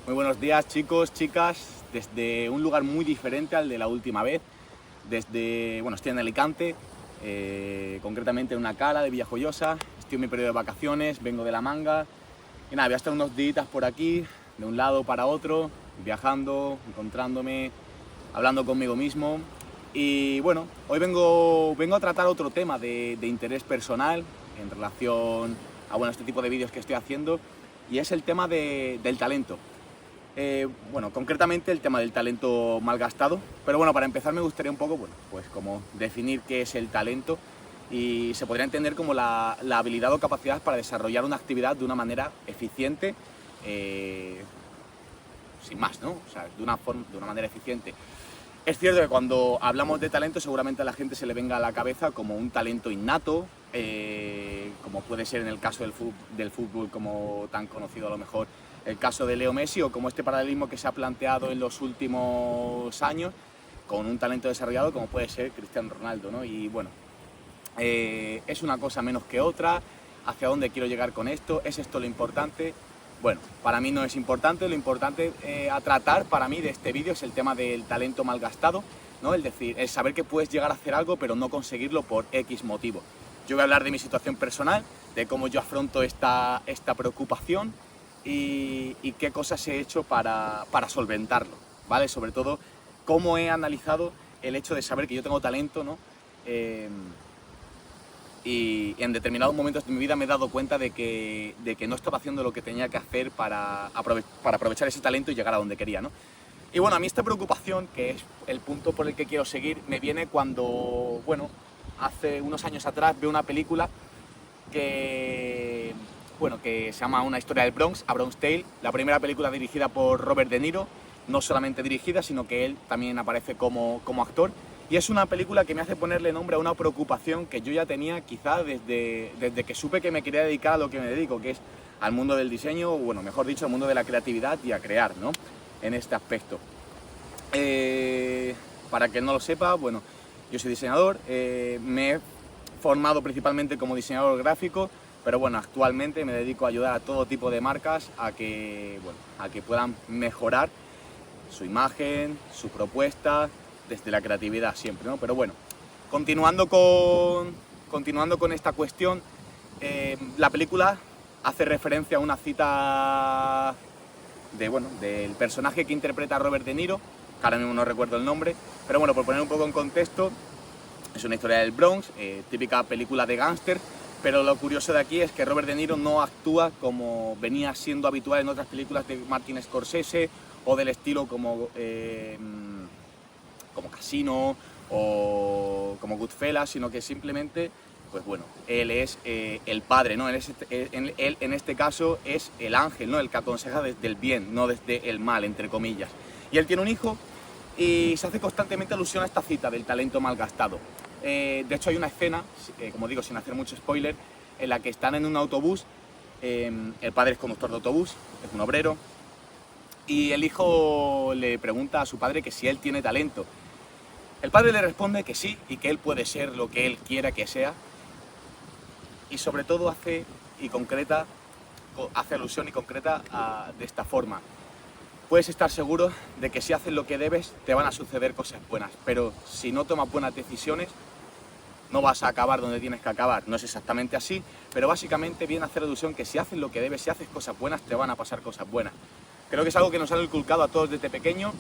Muy buenos días, chicos, chicas, desde un lugar muy diferente al de la última vez. Estoy en Alicante, concretamente en una cala de Villajoyosa. Estoy en mi periodo de vacaciones, vengo de La Manga. Y nada, voy a estar unos días por aquí, de un lado para otro, viajando, encontrándome, hablando conmigo mismo. Y bueno, hoy vengo a tratar otro tema de interés personal en relación a este tipo de vídeos que estoy haciendo, y es el tema del talento. Concretamente el tema del talento malgastado. Pero bueno, para empezar me gustaría un poco, pues como definir qué es el talento, y se podría entender como la habilidad o capacidad para desarrollar una actividad de una manera eficiente, sin más, ¿no? O sea, de una manera eficiente. Es cierto que cuando hablamos de talento seguramente a la gente se le venga a la cabeza como un talento innato, como puede ser en el caso del fútbol, como tan conocido a lo mejor el caso de Leo Messi, o como este paralelismo que se ha planteado en los últimos años con un talento desarrollado como puede ser Cristiano Ronaldo, ¿no? Y bueno, es una cosa menos que otra. ¿Hacia dónde quiero llegar con esto? ¿Es esto lo importante? Bueno, para mí no es importante. Lo importante a tratar para mí de este vídeo es el tema del talento malgastado, ¿no? Es decir, el saber que puedes llegar a hacer algo pero no conseguirlo por X motivo. Yo voy a hablar de mi situación personal, de cómo yo afronto esta preocupación y qué cosas he hecho para solventarlo, ¿vale? Sobre todo, cómo he analizado el hecho de saber que yo tengo talento, ¿no? Y en determinados momentos de mi vida me he dado cuenta de que no estaba haciendo lo que tenía que hacer para aprovechar ese talento y llegar a donde quería, ¿no? Y bueno, a mí esta preocupación, que es el punto por el que quiero seguir, me viene cuando, hace unos años atrás veo una película que se llama Una historia del Bronx, A Bronx Tale, la primera película dirigida por Robert De Niro, no solamente dirigida, sino que él también aparece como actor. Y es una película que me hace ponerle nombre a una preocupación que yo ya tenía quizá desde que supe que me quería dedicar a lo que me dedico, que es al mundo del diseño, o mejor dicho, al mundo de la creatividad y a crear, ¿no? En este aspecto. Para quien no lo sepa, yo soy diseñador, me he formado principalmente como diseñador gráfico, pero actualmente me dedico a ayudar a todo tipo de marcas a que puedan mejorar su imagen, su propuesta, desde la creatividad siempre, ¿no? Pero bueno, continuando con esta cuestión, la película hace referencia a una cita del personaje que interpreta a Robert De Niro, que ahora mismo no recuerdo el nombre, pero bueno, por poner un poco en contexto, es una historia del Bronx, típica película de gángster, pero lo curioso de aquí es que Robert De Niro no actúa como venía siendo habitual en otras películas de Martin Scorsese o del estilo como Casino o como Goodfellas, sino que simplemente, él es el padre, ¿no? Él en este caso es el ángel, ¿no? El que aconseja desde el bien, no desde el mal, entre comillas. Y él tiene un hijo y se hace constantemente alusión a esta cita del talento malgastado. De hecho hay una escena, como digo, sin hacer mucho spoiler, en la que están en un autobús, el padre es conductor de autobús, es un obrero, y el hijo le pregunta a su padre que si él tiene talento. El padre le responde que sí, y que él puede ser lo que él quiera que sea, y sobre todo hace alusión y concreta de esta forma: puedes estar seguro de que si haces lo que debes te van a suceder cosas buenas, pero si no tomas buenas decisiones no vas a acabar donde tienes que acabar. No es exactamente así, pero básicamente viene a hacer alusión que si haces lo que debes, si haces cosas buenas, te van a pasar cosas buenas. Creo que es algo que nos han inculcado a todos desde pequeño,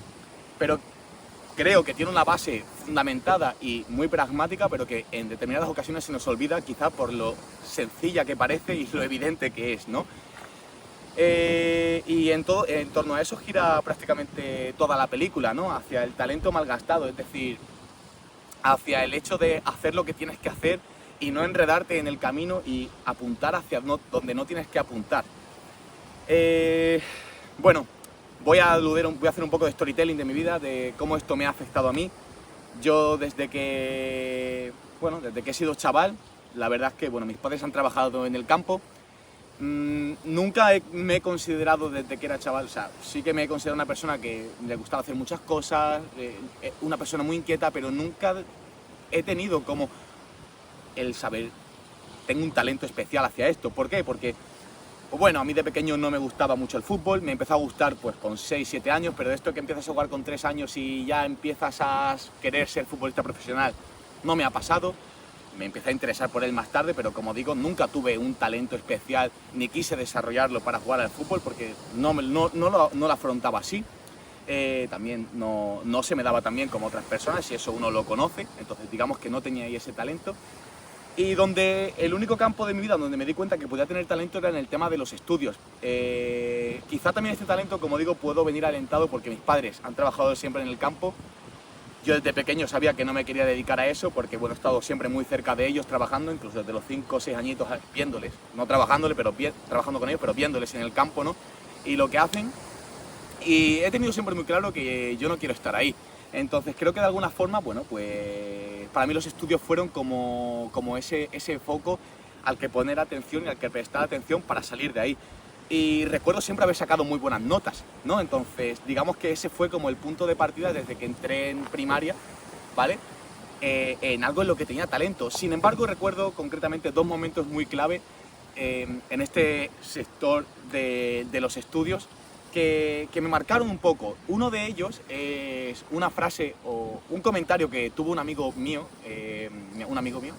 pero creo que tiene una base fundamentada y muy pragmática, pero que en determinadas ocasiones se nos olvida, quizá por lo sencilla que parece y lo evidente que es, ¿no? Y en torno a eso gira prácticamente toda la película, ¿no? Hacia el talento malgastado, es decir, hacia el hecho de hacer lo que tienes que hacer y no enredarte en el camino y apuntar hacia donde no tienes que apuntar. Voy a hacer un poco de storytelling de mi vida, de cómo esto me ha afectado a mí. Yo desde que he sido chaval, la verdad es que mis padres han trabajado en el campo. Nunca me he considerado desde que era chaval, o sea, sí que me he considerado una persona que le gustaba hacer muchas cosas, una persona muy inquieta, pero nunca he tenido como el saber, tengo un talento especial hacia esto. ¿Por qué? Porque Pues bueno, a mí de pequeño no me gustaba mucho el fútbol, me empezó a gustar pues con 6, 7 años, pero esto que empiezas a jugar con 3 años y ya empiezas a querer ser futbolista profesional, no me ha pasado. Me empecé a interesar por él más tarde, pero como digo, nunca tuve un talento especial ni quise desarrollarlo para jugar al fútbol porque no lo afrontaba así. También no se me daba tan bien como otras personas y eso uno lo conoce, entonces digamos que no tenía ahí ese talento. Y donde el único campo de mi vida donde me di cuenta que podía tener talento era en el tema de los estudios. Quizá también este talento, como digo, puedo venir alentado porque mis padres han trabajado siempre en el campo. Yo desde pequeño sabía que no me quería dedicar a eso porque bueno, he estado siempre muy cerca de ellos trabajando, incluso desde los 5 o 6 añitos viéndoles, no trabajándoles, pero trabajando con ellos, pero viéndoles en el campo, ¿no? Y lo que hacen. Y he tenido siempre muy claro que yo no quiero estar ahí. Entonces creo que de alguna forma, bueno, pues para mí los estudios fueron como ese foco al que poner atención y al que prestar atención para salir de ahí. Y recuerdo siempre haber sacado muy buenas notas, ¿no? Entonces, digamos que ese fue como el punto de partida desde que entré en primaria, ¿vale? En algo en lo que tenía talento. Sin embargo, recuerdo concretamente 2 momentos muy clave en este sector de los estudios que me marcaron un poco. Uno de ellos es una frase o un comentario que tuvo un amigo mío que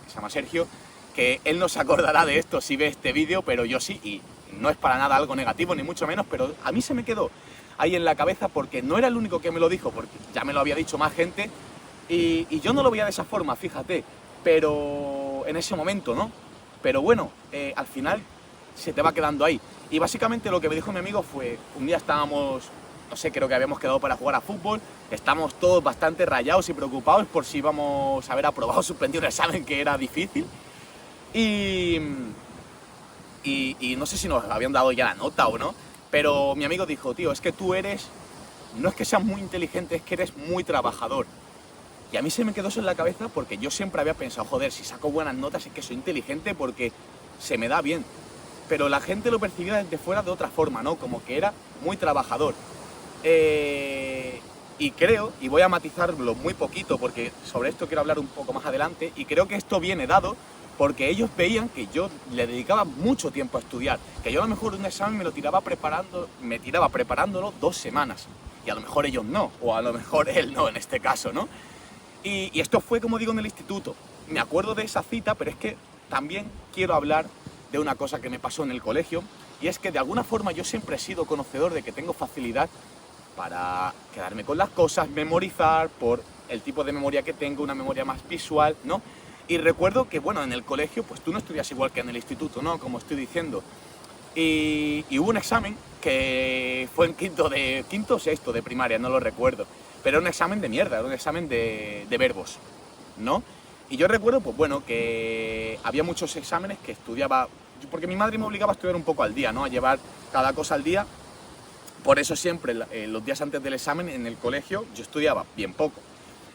se llama Sergio, que él no se acordará de esto si ve este vídeo, pero yo sí, y no es para nada algo negativo, ni mucho menos, pero a mí se me quedó ahí en la cabeza porque no era el único que me lo dijo, porque ya me lo había dicho más gente, y yo no lo veía de esa forma, fíjate, pero en ese momento, ¿no? Pero bueno, al final se te va quedando ahí. Y básicamente lo que me dijo mi amigo fue, un día estábamos, no sé, creo que habíamos quedado para jugar a fútbol, estamos todos bastante rayados y preocupados por si íbamos a haber aprobado o suspendido un examen que era difícil. Y no sé si nos habían dado ya la nota o no, pero mi amigo dijo, tío, es que tú no es que seas muy inteligente, es que eres muy trabajador. Y a mí se me quedó eso en la cabeza porque yo siempre había pensado, joder, si saco buenas notas es que soy inteligente porque se me da bien. Pero la gente lo percibía desde fuera de otra forma, ¿no? Como que era muy trabajador. Y creo, y voy a matizarlo muy poquito porque sobre esto quiero hablar un poco más adelante, y creo que esto viene dado porque ellos veían que yo le dedicaba mucho tiempo a estudiar, que yo a lo mejor un examen me tiraba preparándolo 2 semanas, y a lo mejor ellos no, o a lo mejor él no en este caso, ¿no? Y esto fue, como digo, en el instituto. Me acuerdo de esa cita, pero es que también quiero hablar de una cosa que me pasó en el colegio, y es que de alguna forma yo siempre he sido conocedor de que tengo facilidad para quedarme con las cosas, memorizar, por el tipo de memoria que tengo, una memoria más visual, ¿no? Y recuerdo que, bueno, en el colegio, pues tú no estudias igual que en el instituto, ¿no? Como estoy diciendo. Y hubo un examen que fue en quinto o sexto de primaria, no lo recuerdo. Pero era un examen de mierda, era un examen de verbos, ¿no? Y yo recuerdo, pues bueno, que había muchos exámenes que estudiaba, porque mi madre me obligaba a estudiar un poco al día, ¿no? A llevar cada cosa al día. Por eso siempre, los días antes del examen en el colegio, yo estudiaba bien poco.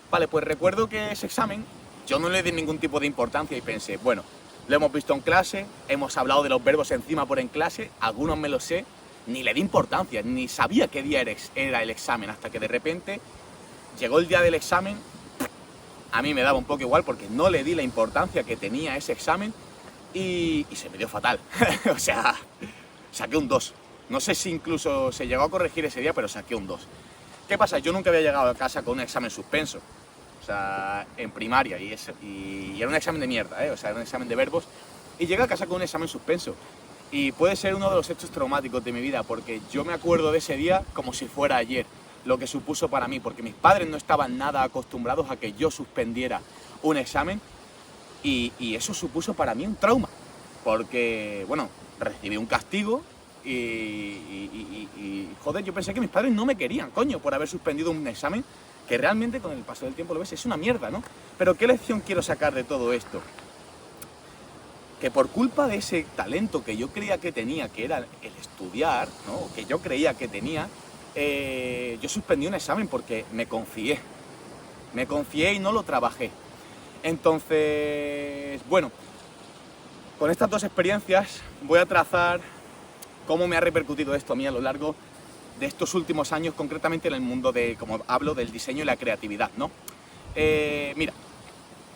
Vale, pues recuerdo que ese examen yo no le di ningún tipo de importancia y pensé, bueno, lo hemos visto en clase, hemos hablado de los verbos encima por en clase, algunos me los sé, ni le di importancia, ni sabía qué día era el examen, hasta que de repente llegó el día del examen. A mí me daba un poco igual porque no le di la importancia que tenía ese examen y se me dio fatal. O sea, saqué un 2. No sé si incluso se llegó a corregir ese día, pero saqué un 2. ¿Qué pasa? Yo nunca había llegado a casa con un examen suspenso. O sea, en primaria, y era un examen de mierda, ¿eh? O sea, era un examen de verbos. Y llegué a casa con un examen suspenso. Y puede ser uno de los hechos traumáticos de mi vida, porque yo me acuerdo de ese día como si fuera ayer, lo que supuso para mí, porque mis padres no estaban nada acostumbrados a que yo suspendiera un examen, y eso supuso para mí un trauma, porque, bueno, recibí un castigo joder, yo pensé que mis padres no me querían, coño, por haber suspendido un examen que realmente con el paso del tiempo lo ves, es una mierda, ¿no? Pero ¿qué lección quiero sacar de todo esto? Que por culpa de ese talento que yo creía que tenía, que era el estudiar, ¿no? Que yo creía que tenía, yo suspendí un examen porque me confié y no lo trabajé. Entonces, bueno, con estas 2 experiencias voy a trazar cómo me ha repercutido esto a mí a lo largo de estos últimos años, concretamente en el mundo como hablo, del diseño y la creatividad, ¿no? Mira,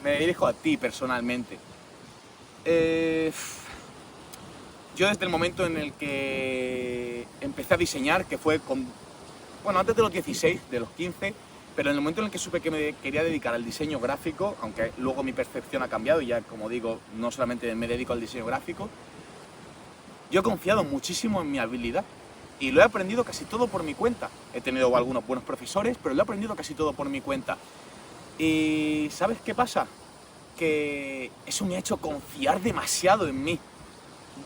me dirijo a ti personalmente. yo desde el momento en el que empecé a diseñar, que fue bueno, antes de los 16, de los 15, pero en el momento en el que supe que me quería dedicar al diseño gráfico, aunque luego mi percepción ha cambiado y ya, como digo, no solamente me dedico al diseño gráfico, yo he confiado muchísimo en mi habilidad y lo he aprendido casi todo por mi cuenta. He tenido algunos buenos profesores, pero lo he aprendido casi todo por mi cuenta. Y ¿sabes qué pasa? Que eso me ha hecho confiar demasiado en mí,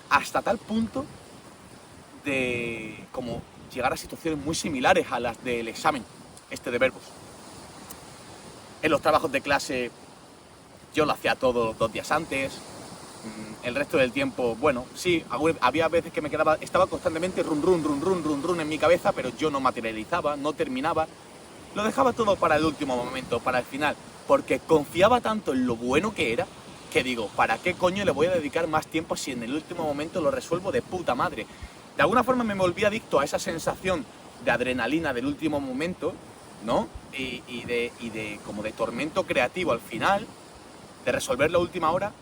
hasta tal punto de como llegar a situaciones muy similares a las del examen de verbos. En los trabajos de clase yo lo hacía todo los 2 días antes. El resto del tiempo, bueno, sí, había veces que estaba constantemente run en mi cabeza, pero yo no materializaba, no terminaba. Lo dejaba todo para el último momento, para el final, porque confiaba tanto en lo bueno que era, que digo, ¿para qué coño le voy a dedicar más tiempo si en el último momento lo resuelvo de puta madre? De alguna forma me volví adicto a esa sensación de adrenalina del último momento, ¿no? Y de como de tormento creativo al final, de resolver la última hora,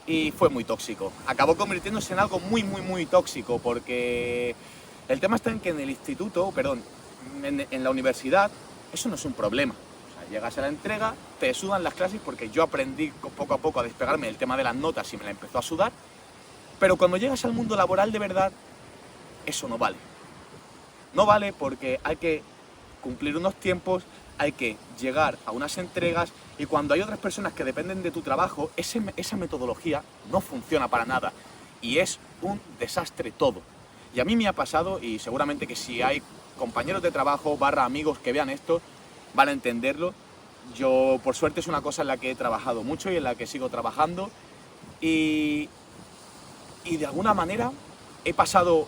y fue muy tóxico. Acabó convirtiéndose en algo muy tóxico, porque el tema está en que en el instituto, perdón, en la universidad, eso no es un problema. O sea, llegas a la entrega, te sudan las clases, porque yo aprendí poco a poco a despegarme del tema de las notas y me la empezó a sudar, pero cuando llegas al mundo laboral de verdad, eso no vale. No vale porque hay que cumplir unos tiempos, hay que llegar a unas entregas, y cuando hay otras personas que dependen de tu trabajo, esa metodología no funciona para nada y es un desastre todo. Y a mí me ha pasado, y seguramente que si hay compañeros de trabajo / amigos que vean esto, van a entenderlo. Yo, por suerte, es una cosa en la que he trabajado mucho y en la que sigo trabajando, y de alguna manera he pasado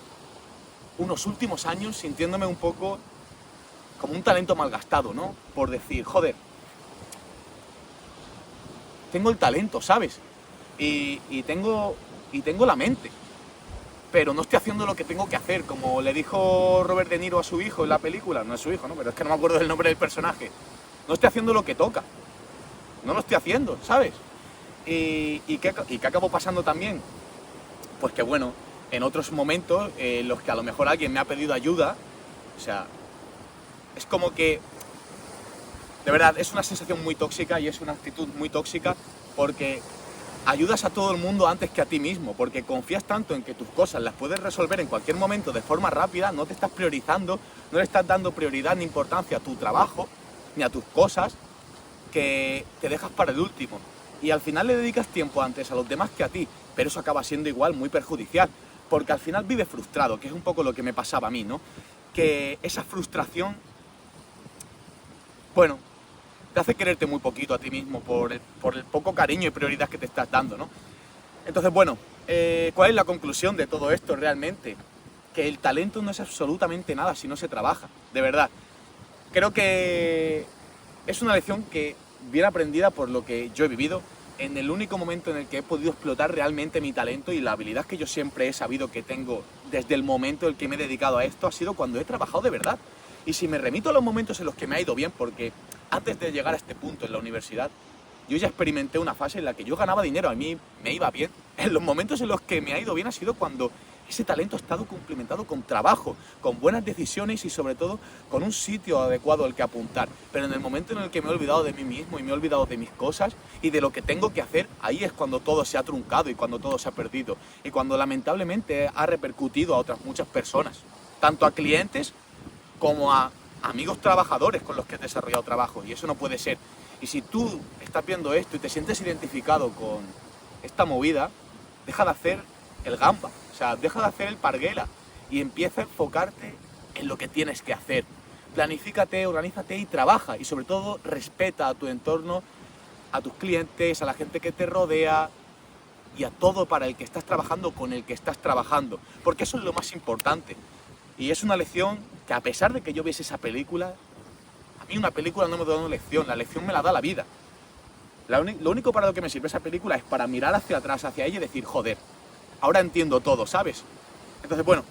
unos últimos años sintiéndome un poco como un talento malgastado, ¿no? Por decir, joder, tengo el talento, ¿sabes? Y tengo la mente, pero no estoy haciendo lo que tengo que hacer, como le dijo Robert De Niro a su hijo en la película. No es su hijo, ¿no? Pero es que no me acuerdo del nombre del personaje. No estoy haciendo lo que toca, no lo estoy haciendo, ¿sabes? ¿Y qué acabó pasando también? Pues que bueno, en otros momentos en los que a lo mejor alguien me ha pedido ayuda, o sea, es como que, de verdad, es una sensación muy tóxica y es una actitud muy tóxica, porque ayudas a todo el mundo antes que a ti mismo, porque confías tanto en que tus cosas las puedes resolver en cualquier momento de forma rápida, no te estás priorizando, no le estás dando prioridad ni importancia a tu trabajo, ni a tus cosas, que te dejas para el último. Y al final le dedicas tiempo antes a los demás que a ti, pero eso acaba siendo igual muy perjudicial, porque al final vives frustrado, que es un poco lo que me pasaba a mí, ¿no? Que esa frustración, bueno, te hace quererte muy poquito a ti mismo por el poco cariño y prioridad que te estás dando, ¿no? Entonces, bueno, ¿cuál es la conclusión de todo esto realmente? Que el talento no es absolutamente nada si no se trabaja, de verdad. Creo que es una lección que bien aprendida por lo que yo he vivido, en el único momento en el que he podido explotar realmente mi talento y la habilidad que yo siempre he sabido que tengo desde el momento en el que me he dedicado a esto, ha sido cuando he trabajado de verdad. Y si me remito a los momentos en los que me ha ido bien, porque antes de llegar a este punto en la universidad, yo ya experimenté una fase en la que yo ganaba dinero, a mí me iba bien. En los momentos en los que me ha ido bien ha sido cuando ese talento ha estado complementado con trabajo, con buenas decisiones y sobre todo con un sitio adecuado al que apuntar. Pero en el momento en el que me he olvidado de mí mismo y me he olvidado de mis cosas y de lo que tengo que hacer, ahí es cuando todo se ha truncado y cuando todo se ha perdido. Y cuando lamentablemente ha repercutido a otras muchas personas, tanto a clientes como a amigos trabajadores con los que he desarrollado trabajo, y eso no puede ser. Y si tú estás viendo esto y te sientes identificado con esta movida, deja de hacer el gamba, o sea, deja de hacer el parguela y empieza a enfocarte en lo que tienes que hacer. Planifícate, organízate y trabaja, y sobre todo respeta a tu entorno, a tus clientes, a la gente que te rodea y a todo para el que estás trabajando, con el que estás trabajando, porque eso es lo más importante. Y es una lección que, a pesar de que yo viese esa película, a mí una película no me da una lección, la lección me la da la vida. Lo único para lo que me sirve esa película es para mirar hacia atrás, hacia ella y decir, joder, ahora entiendo todo, ¿sabes? Entonces, bueno,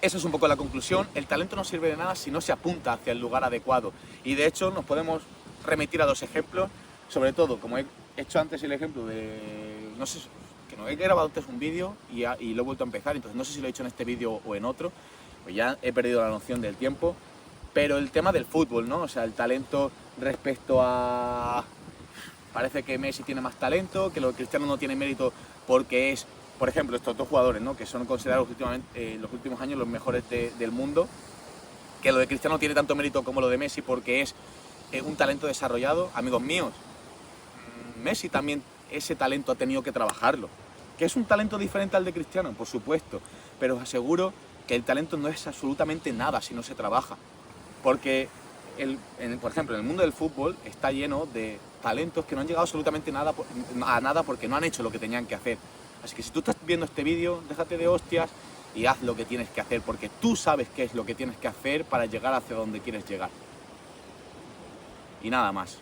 eso es un poco la conclusión. El talento no sirve de nada si no se apunta hacia el lugar adecuado. Y de hecho nos podemos remitir a 2 ejemplos, sobre todo, como he hecho antes el ejemplo de, no sé, que no he grabado antes un vídeo y lo he vuelto a empezar, entonces no sé si lo he hecho en este vídeo o en otro, pues ya he perdido la noción del tiempo. Pero el tema del fútbol, ¿no? O sea, el talento respecto a... Parece que Messi tiene más talento, que lo de Cristiano no tiene mérito porque es, por ejemplo, estos dos jugadores, ¿no? Que son considerados últimamente, los últimos años los mejores del mundo, que lo de Cristiano no tiene tanto mérito como lo de Messi porque es un talento desarrollado. Amigos míos, Messi también ese talento ha tenido que trabajarlo. ¿Que es un talento diferente al de Cristiano? Por supuesto, pero os aseguro que el talento no es absolutamente nada si no se trabaja. Porque, por ejemplo, en el mundo del fútbol está lleno de talentos que no han llegado absolutamente a nada porque no han hecho lo que tenían que hacer. Así que si tú estás viendo este vídeo, déjate de hostias y haz lo que tienes que hacer, porque tú sabes qué es lo que tienes que hacer para llegar hacia donde quieres llegar. Y nada más.